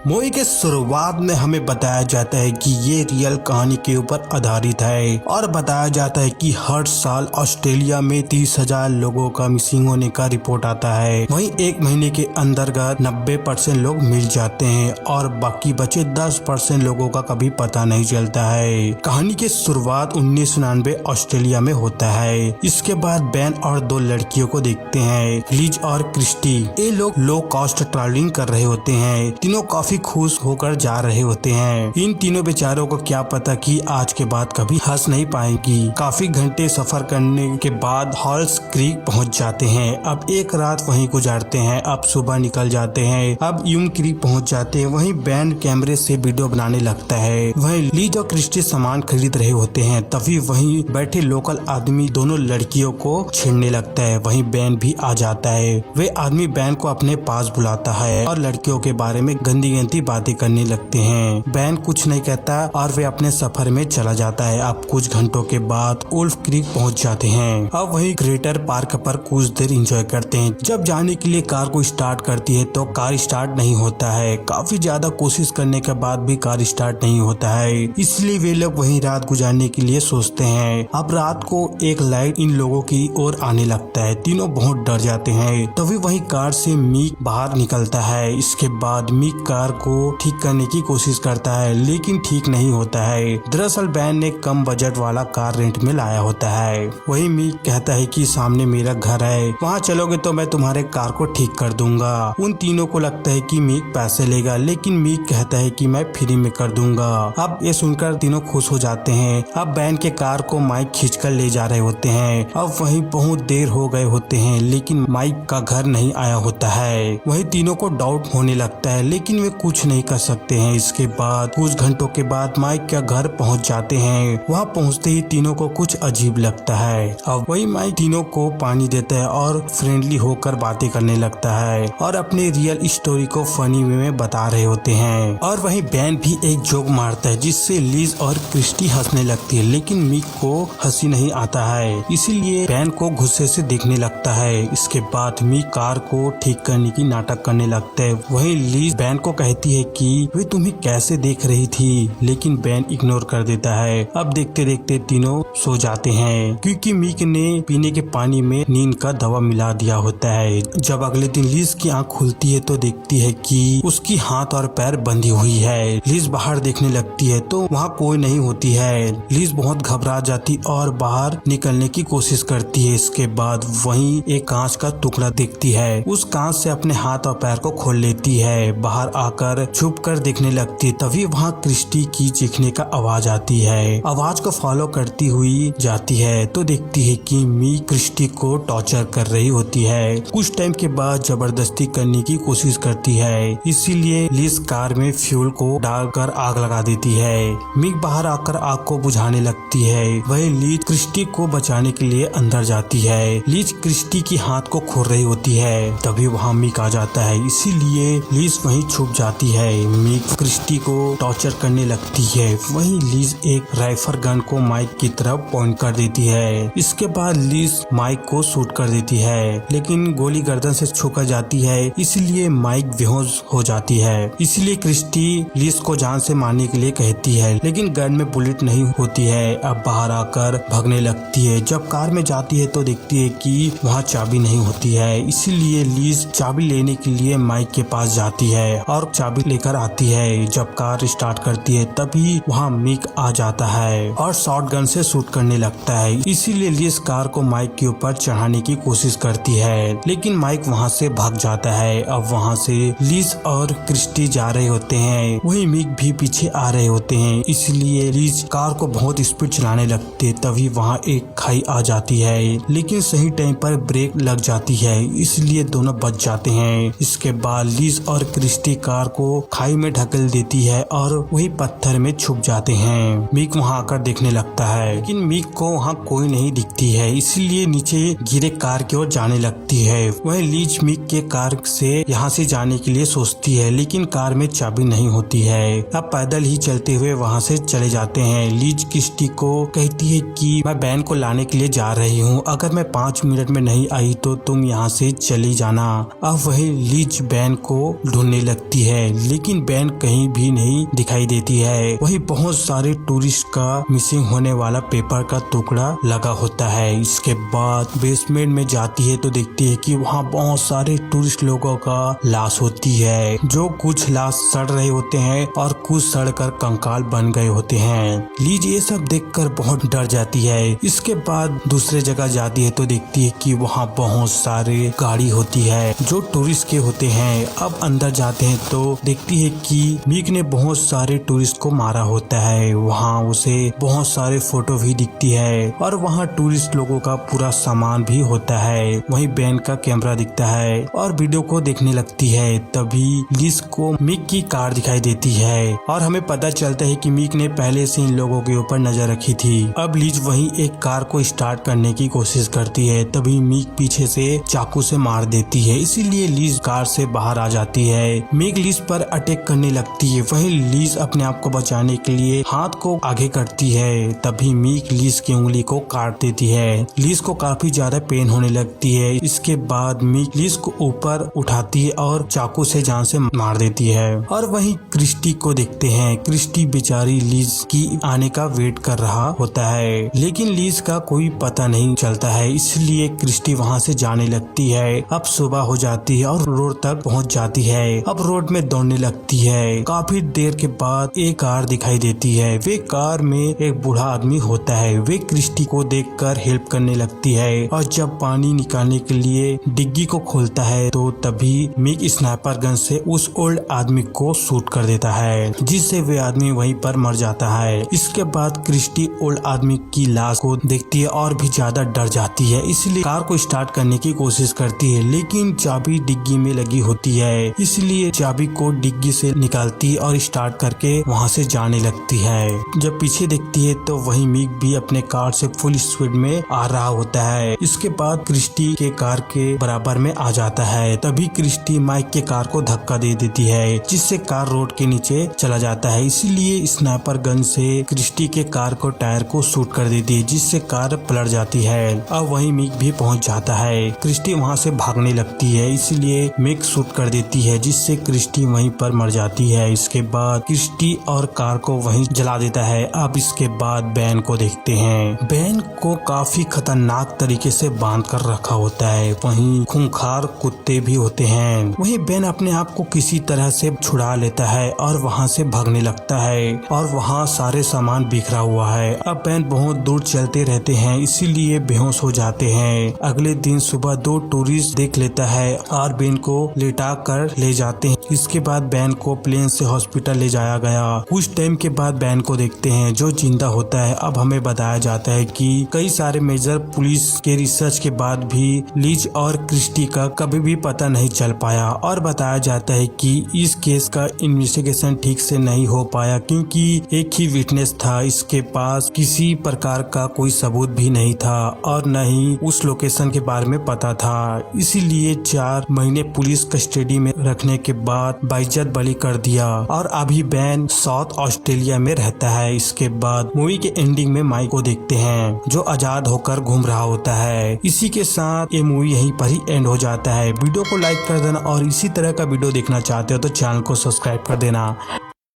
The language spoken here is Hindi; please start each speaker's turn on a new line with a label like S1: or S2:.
S1: मूवी के शुरुआत में हमें बताया जाता है कि ये रियल कहानी के ऊपर आधारित है और बताया जाता है कि हर साल ऑस्ट्रेलिया में 30,000 लोगों का मिसिंग होने का रिपोर्ट आता है। वहीं एक महीने के अंतर्गत 90% लोग मिल जाते हैं और बाकी बचे 10% लोगों का कभी पता नहीं चलता है। कहानी की शुरुआत 1999 ऑस्ट्रेलिया में होता है। इसके बाद बैन और दो लड़कियों को देखते हैं, लिज और क्रिस्टी। ये लोग लो कॉस्ट ट्रैवलिंग कर रहे होते हैं। तीनों काफी खुश होकर जा रहे होते हैं। इन तीनों बेचारों को क्या पता कि आज के बाद कभी हंस नहीं पाएंगी। काफी घंटे सफर करने के बाद हॉल्स क्रीक पहुंच जाते हैं। अब एक रात वहीं गुजारते हैं। अब सुबह निकल जाते हैं। अब यूम क्रीक पहुंच जाते हैं। वहीं बैन कैमरे से वीडियो बनाने लगता है। वहीं लीज और क्रिस्टी सामान खरीद रहे होते हैं। तभी वहीं बैठे लोकल आदमी दोनों लड़कियों को छेड़ने लगता है। वहीं बैन भी आ जाता है। वे आदमी बैन को अपने पास बुलाता है और लड़कियों के बारे में गंदी बातें करने लगते हैं। बैन कुछ नहीं कहता और वे अपने सफर में चला जाता है। अब कुछ घंटों के बाद वुल्फ क्रीक पहुंच जाते हैं। अब वही ग्रेटर पार्क पर कुछ देर एंजॉय करते हैं। जब जाने के लिए कार को स्टार्ट करती है तो कार स्टार्ट नहीं होता है। काफी ज्यादा कोशिश करने के बाद भी कार स्टार्ट नहीं होता है। इसलिए वे लोग वहीं रात गुजारने के लिए सोचते हैं। अब रात को एक लाइट इन लोगों की ओर आने लगता है। तीनों बहुत डर जाते हैं। तभी वही कार से मीक बाहर निकलता है। इसके बाद मीक कार को ठीक करने की कोशिश करता है लेकिन ठीक नहीं होता है। दरअसल बैन ने कम बजट वाला कार रेंट में लाया होता है। वही मीक कहता है कि सामने मेरा घर है, वहाँ चलोगे तो मैं तुम्हारे कार को ठीक कर दूंगा। उन तीनों को लगता है कि मीक पैसे लेगा लेकिन मीक कहता है कि मैं फ्री में कर दूंगा। अब ये सुनकर तीनों खुश हो जाते हैं। अब बैन के कार को माइक खींचकर ले जा रहे होते हैं। अब वहीं बहुत देर हो गए होते हैं लेकिन माइक का घर नहीं आया होता है। वही तीनों को डाउट होने लगता है लेकिन वे कुछ नहीं कर सकते हैं। इसके बाद कुछ घंटों के बाद माइक के घर पहुंच जाते हैं। वहां पहुंचते ही तीनों को कुछ अजीब लगता है। अब वही माइक तीनों को पानी देता है और फ्रेंडली होकर बातें करने लगता है और अपने रियल स्टोरी को फनी वे में बता रहे होते हैं। और वही बैन भी एक जोक मारता है जिससे लिज और क्रिस्टी हंसने लगती है लेकिन मिक को हंसी नहीं आता है। इसीलिए बैन को गुस्से से देखने लगता है। इसके बाद मिक कार को ठीक करने की नाटक करने लगता है। वही लिज बैन को कहती है कि वे तुम्हें कैसे देख रही थी लेकिन बैन इग्नोर कर देता है। अब देखते देखते तीनों सो जाते हैं क्योंकि मीक ने पीने के पानी में नींद का दवा मिला दिया होता है। जब अगले दिन लिज की आंख खुलती है तो देखती है कि उसकी हाथ और पैर बंधी हुई है। लिज बाहर देखने लगती है तो वहाँ कोई नहीं होती है। लिज बहुत घबरा जाती और बाहर निकलने की कोशिश करती है। इसके बाद वहीं एक कांच का टुकड़ा देखती है। उस कांच से अपने हाथ और पैर को खोल लेती है। बाहर आकर छुप कर देखने लगती है। तभी वहाँ क्रिस्टी की चीखने का आवाज आती है। आवाज को फॉलो करती हुई जाती है तो देखती है कि मी क्रिस्टी को टॉर्चर कर रही होती है। कुछ टाइम के बाद जबरदस्ती करने की कोशिश करती है। इसीलिए लिज कार में फ्यूल को डालकर आग लगा देती है। मिक बाहर आकर आग को बुझाने लगती है। वही लिज क्रिस्टी को बचाने के लिए अंदर जाती है। लिज क्रिस्टी की हाथ को खोल रही होती है। तभी वहाँ मिक आ जाता है। इसीलिए लिज वहीं छुप जाती है। मिक क्रिस्टी को टॉर्चर करने लगती है। वहीं लिज एक राइफल गन को माइक की तरफ पॉइंट कर देती है। इसके बाद लिज माइक को शूट कर देती है लेकिन गोली गर्दन से छूकर जाती है। इसलिए माइक बेहोश हो जाती है। इसलिए क्रिस्टी लिज को जान से मारने के लिए कहती है लेकिन गन में बुलेट नहीं होती है। अब बाहर आकर भागने लगती है। जब कार में जाती है तो देखती है कि वहाँ चाबी नहीं होती है। इसीलिए लिज चाबी लेने के लिए माइक के पास जाती है और चाबी लेकर आती है। जब कार स्टार्ट करती है तभी वहाँ मिक आ जाता है और शॉटगन से शूट करने लगता है। इसीलिए लिज कार को माइक के ऊपर चढ़ाने की कोशिश करती है लेकिन माइक वहाँ से भाग जाता है। अब वहाँ से लिज और क्रिस्टी जा रहे होते हैं। वही मिक भी पीछे आ रहे होते हैं। इसलिए लिज कार को बहुत स्पीड चलाने लगते तभी वहाँ एक खाई आ जाती है लेकिन सही टाइम पर ब्रेक लग जाती है। इसलिए दोनों बच जाते हैं। इसके बाद लिज और क्रिस्टी कार को खाई में ढकेल देती है और वही पत्थर में छुप जाते हैं। मिक वहाँ आकर देखने लगता है लेकिन मिक को वहाँ कोई नहीं दिखती है। इसलिए नीचे गिरे कार की ओर जाने लगती है। वह लिज मिक के कार से यहाँ से जाने के लिए सोचती है लेकिन कार में चाबी नहीं होती है। अब पैदल ही चलते हुए वहाँ से चले जाते हैं। लिज क्रिस्टी को कहती है कि मैं बैन को लाने के लिए जा रही हूँ, अगर मैं 5 मिनट में नहीं आई तो तुम यहाँ से चली जाना। अब वही लिज बैन को ढूंढने लगती है। है, लेकिन बैन कहीं भी नहीं दिखाई देती है। वही बहुत सारे टूरिस्ट का मिसिंग होने वाला पेपर का टुकड़ा लगा होता है। इसके बाद बेसमेंट में जाती है तो देखती है कि वहाँ बहुत सारे टूरिस्ट लोगों का लाश होती है, जो कुछ लाश सड़ रहे होते हैं और कुछ सड़कर कंकाल बन गए होते हैं। लीज ये सब देखकर बहुत डर जाती है। इसके बाद दूसरे जगह जाती है तो देखती है कि वहाँ बहुत सारे गाड़ी होती है जो टूरिस्ट के होते हैं। अब अंदर जाते हैं तो देखती है कि मीक ने बहुत सारे टूरिस्ट को मारा होता है। वहाँ उसे बहुत सारे फोटो भी दिखती है और वहाँ टूरिस्ट लोगों का पूरा सामान भी होता है। वहीं बैन का कैमरा दिखता है और वीडियो को देखने लगती है। तभी लीज को मीक की कार दिखाई देती है और हमें पता चलता है कि मीक ने पहले से इन लोगों के ऊपर नजर रखी थी। अब लीज वहीं एक कार को स्टार्ट करने की कोशिश करती है, तभी मीक पीछे से चाकू से मार देती है। इसीलिए लीज कार से बाहर आ जाती है। मीक लीज पर अटैक करने लगती है। वहीं लीज अपने आप को बचाने के लिए हाथ को आगे करती है, तभी मीक लीज की उंगली को काट देती है। लीज को काफी ज्यादा पेन होने लगती है। इसके बाद मीक लीज को ऊपर उठाती है और चाकू से जान से मार देती है। और वहीं क्रिस्टी को देखते हैं। क्रिस्टी बेचारी लीज की आने का वेट कर रहा होता है, लेकिन लीज का कोई पता नहीं चलता है, इसलिए क्रिस्टी वहाँ से जाने लगती है। अब सुबह हो जाती है और रोड तक पहुँच जाती है। अब रोड में दौड़ने लगती है। काफी देर के बाद एक कार दिखाई देती है। वे कार में एक बूढ़ा आदमी होता है। वे क्रिस्टी को देखकर हेल्प करने लगती है और जब पानी निकालने के लिए डिग्गी को खोलता है तो तभी मीक स्नाइपर गन से उस ओल्ड आदमी को शूट कर देता है, जिससे वे आदमी वहीं पर मर जाता है। इसके बाद क्रिस्टी ओल्ड आदमी की लाश को देखती है और भी ज्यादा डर जाती है, इसलिए कार को स्टार्ट करने की कोशिश करती है, लेकिन चाबी डिग्गी में लगी होती है। इसलिए चाबी को डिग्गी से निकालती और स्टार्ट करके वहाँ से जाने लगती है। जब पीछे देखती है तो वहीं मीक भी अपने कार से फुल स्पीड में आ रहा होता है। इसके बाद क्रिस्टी के कार के बराबर में आ जाता है। तभी क्रिस्टी माइक के कार को धक्का दे देती है, जिससे कार रोड के नीचे चला जाता है। इसीलिए स्नाइपर गन से क्रिस्टी के कार को टायर को शूट कर देती है, जिससे कार पलट जाती है। अब वहीं मीक भी पहुंच जाता है। क्रिस्टी वहां से भागने लगती है, इसीलिए मीक शूट कर देती है, जिससे क्रिस्टी वहीं पर मर जाती है। इसके बाद क्रिस्टी और कार को वहीं जला देता है। अब इसके बाद बैन को देखते हैं। बैन को काफी खतरनाक तरीके से बांध कर रखा होता है। वहीं खूंखार कुत्ते भी होते हैं। वहीं बैन अपने आप को किसी तरह से छुड़ा लेता है और वहां से भागने लगता है और वहां सारे सामान बिखरा हुआ है। अब बैन बहुत दूर चलते रहते हैं, इसीलिए बेहोश हो जाते हैं। अगले दिन सुबह दो टूरिस्ट देख लेता है और बैन को लेटा कर ले जाते हैं। इसके बाद बैन को प्लेन से हॉस्पिटल ले जाया गया। कुछ टाइम के बाद बैन को देखते हैं जो जिंदा होता है। अब हमें बताया जाता है कि कई सारे मेजर पुलिस के रिसर्च के बाद भी लीज और क्रिस्टी का कभी भी पता नहीं चल पाया और बताया जाता है कि इस केस का इन्वेस्टिगेशन ठीक से नहीं हो पाया, क्योंकि एक ही विटनेस था। इसके पास किसी प्रकार का कोई सबूत भी नहीं था और न ही उस लोकेशन के बारे में पता था। इसीलिए 4 महीने पुलिस कस्टडी में रखने के बाद बाइज्जत बरी कर दिया और अभी बैन साउथ ऑस्ट्रेलिया में रहता है। इसके बाद मूवी के एंडिंग में माइक को देखते हैं जो आजाद होकर घूम रहा होता है। इसी के साथ ये मूवी यहीं पर ही एंड हो जाता है। वीडियो को लाइक कर देना और इसी तरह का वीडियो देखना चाहते हो तो चैनल को सब्सक्राइब कर देना।